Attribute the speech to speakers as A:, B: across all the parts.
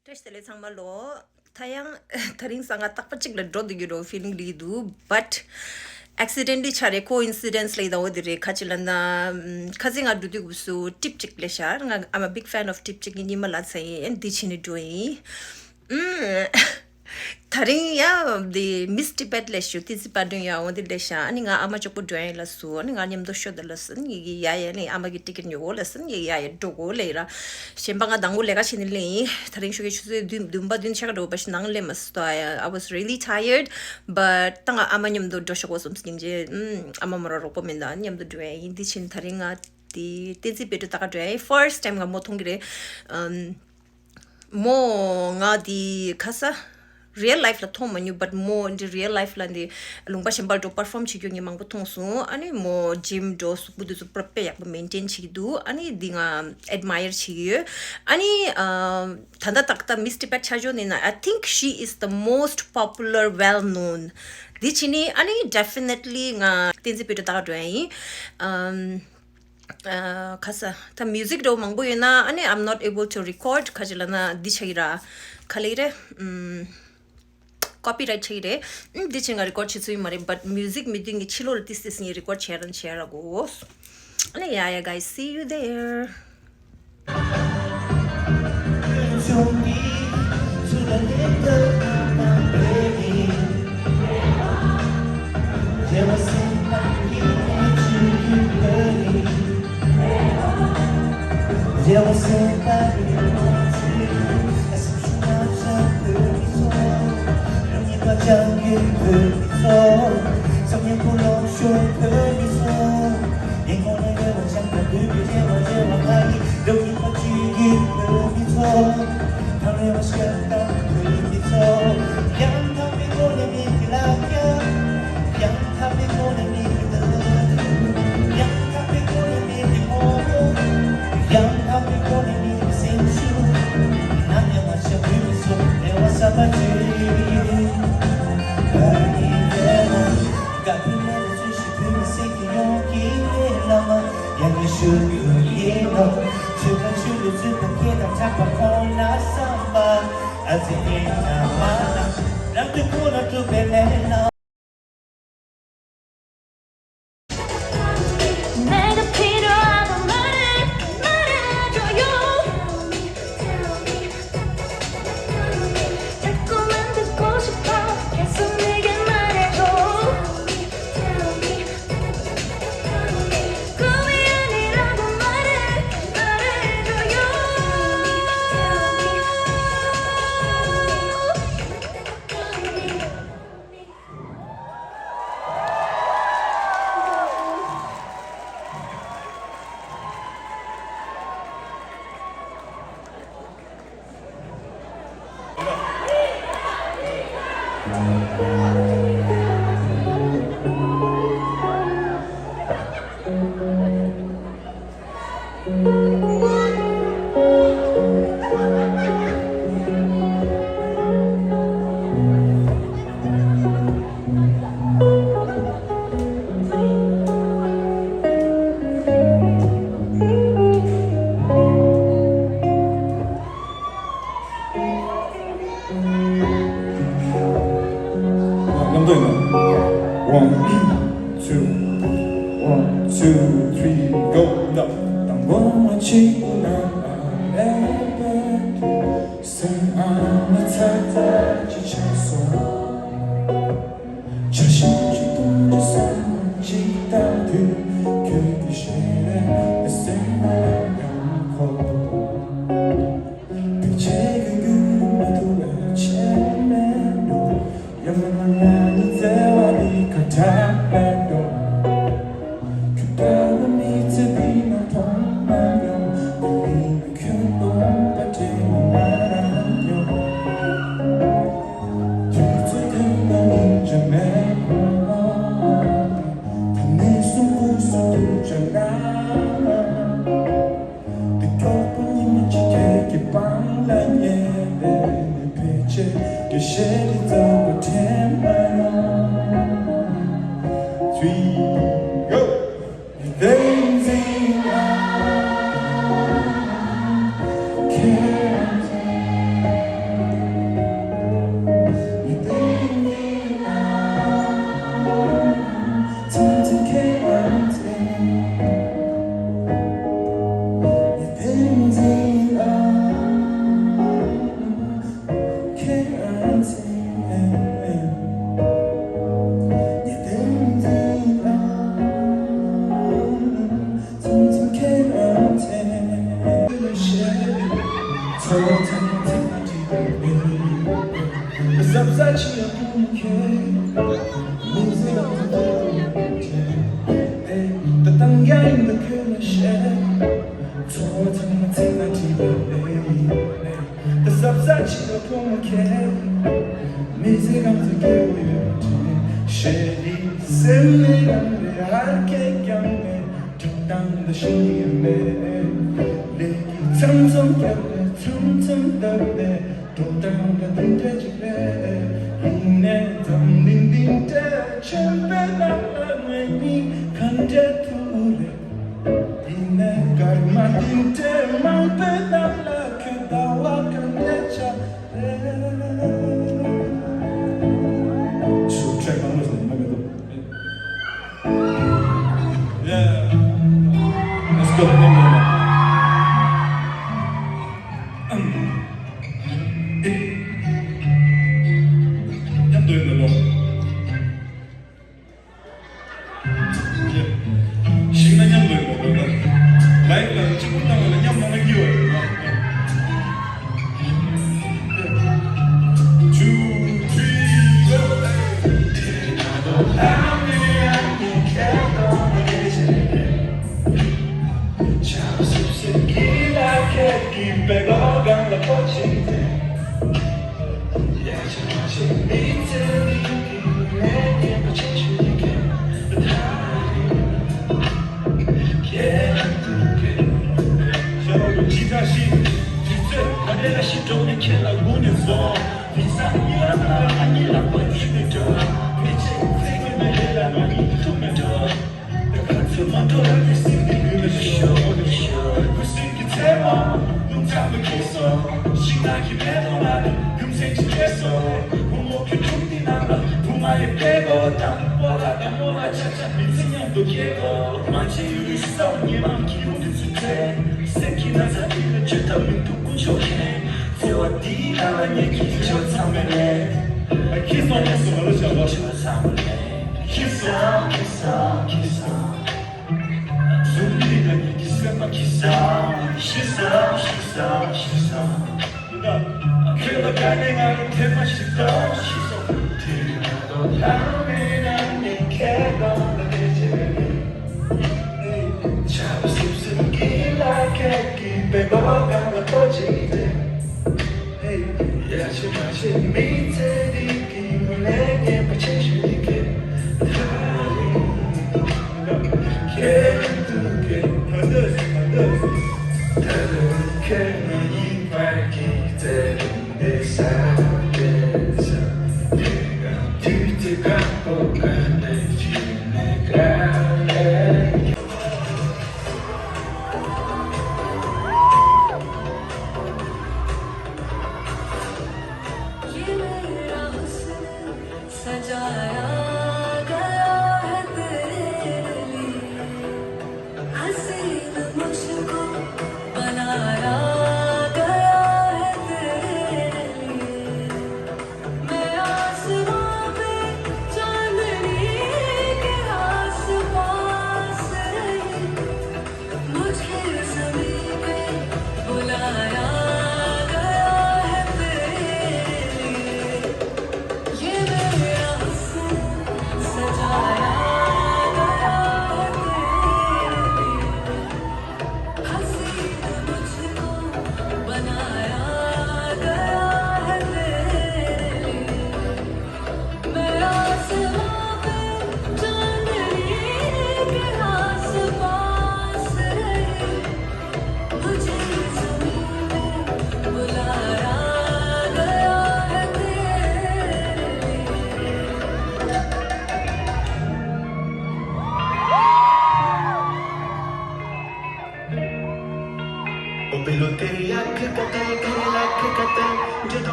A: Testele sangmalo tayang taring sanga takpachik la draw the feeling lidu but accidentally chare coincidence like the odire khachilanda khazinga dudu gusu tip chik lesha I'm a big fan of tip chik ni mala sai and dichini doing Taring ya the misty pet leshu tisi padung ya on the lesha ani nga ama choku doing la su ani nga nyam do show the lesson yi ya ya ni ama gi ticket ni go lesson yi ya ya dogo leira shembanga dangu lega chinile taring shuge chu dumba din chaga do bash nang le mas to I was really tired but tanga ama nyam do do show something je ama mara ro pomenda nyam do doing di chin taringa di tisi pet ta ga first time nga mo thongire mo nga di khasa real life la thong manu but more in the real life la the lungba shambal to perform chi gyong mang thong su ani mo gym do su budu su prepare yak maintain chi du ani dinga admire chi ani thanda takta misty pat chajo ni na I think she is the most popular well known di chini ani definitely nga tinzi pito ta do kasa ta music do mangbo yena ani I'm not able to record kajilana dichaira khalire copyright chaire dichinga record chisui mare but music meeting chilo this ni record share go ani yeah guys see you there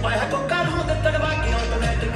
B: पाया को कर हो तड़वा के ऑटोमेटिक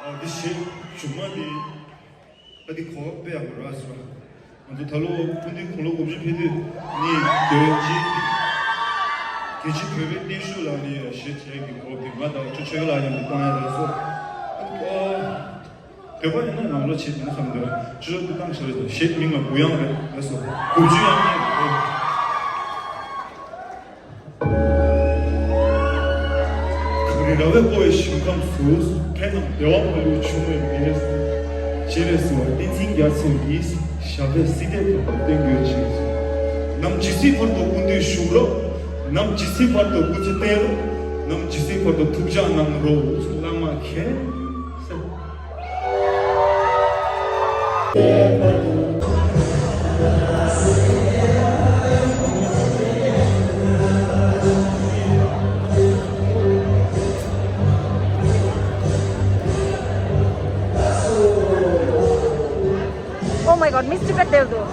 B: 디 주마디 어디 거베야 그러스라 먼저 달로 군디 콜로 고지 피디 니 게지 베베 니슈라니 시체기 거기 마다 추체라니 거나서 대관에는 나로 치는 사람들 주저도 당시에도 시민과 모양을 해서 고주양이 그리라고 보이 심감 소스 팬은 대화를 주면 이래서 지레스 인생 야스 이스 샤베 시데도 땡겨지 남 지시 퍼도 군데 슈로 남 지시 퍼도 구체테로 남 지시 퍼도 투자 남로 라마케
A: Oh my god, Miss Tibet Devdu.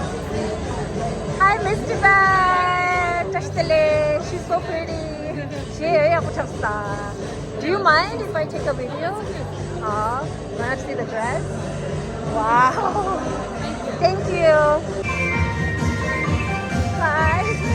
A: Hi, Miss Tibet. Tashtale, she's so pretty. Do you mind if I take a video? Wanna see the dress? Wow. Thank you. Bye.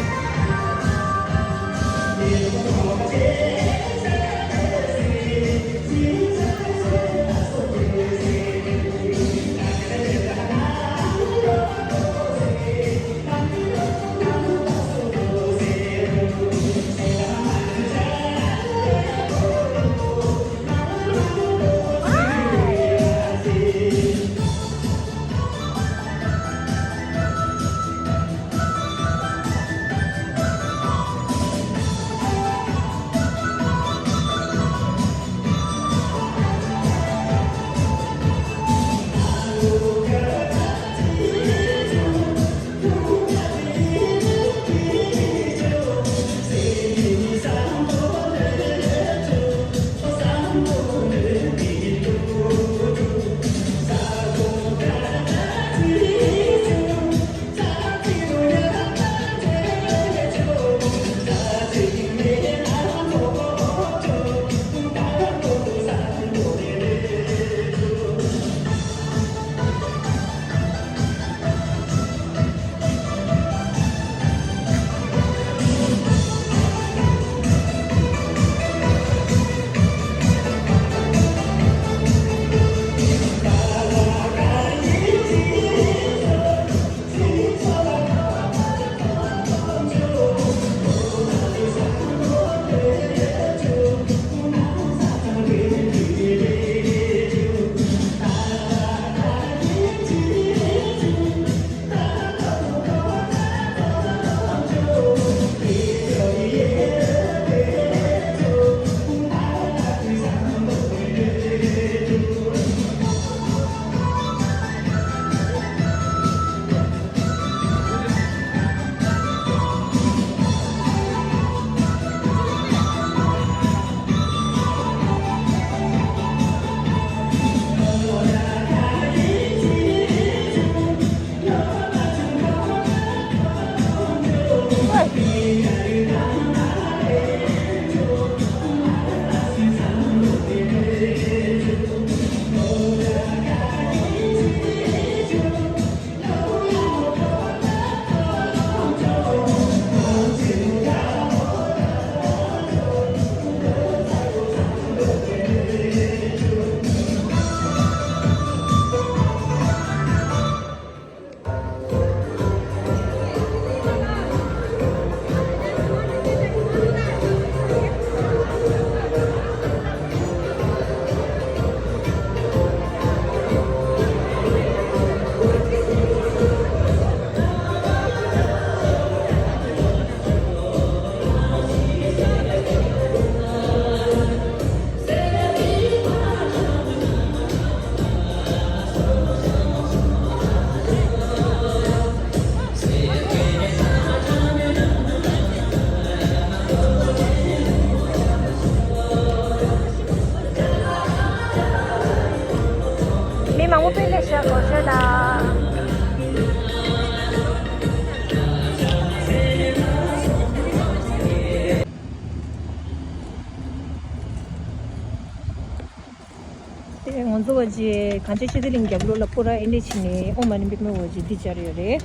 A: 먼저 와지 간체 시들린 게 불러 뿌라 인디치니 오마니 비메 와지 디자리래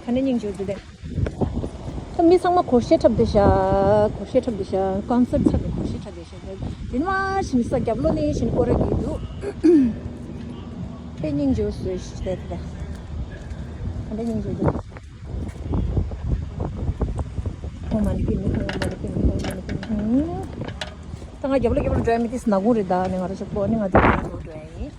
A: 하는 징조들 미 상마 고시 탑데샤 콘서트 차게 고시 탑데샤 진마 신사 갑로니 신 코라기도 페닝 조스 시대다 하는 징조들 오마니 비메 tanga jabla jabla dry mitis nagurida ne ngara chakbo ne ngadi ko dry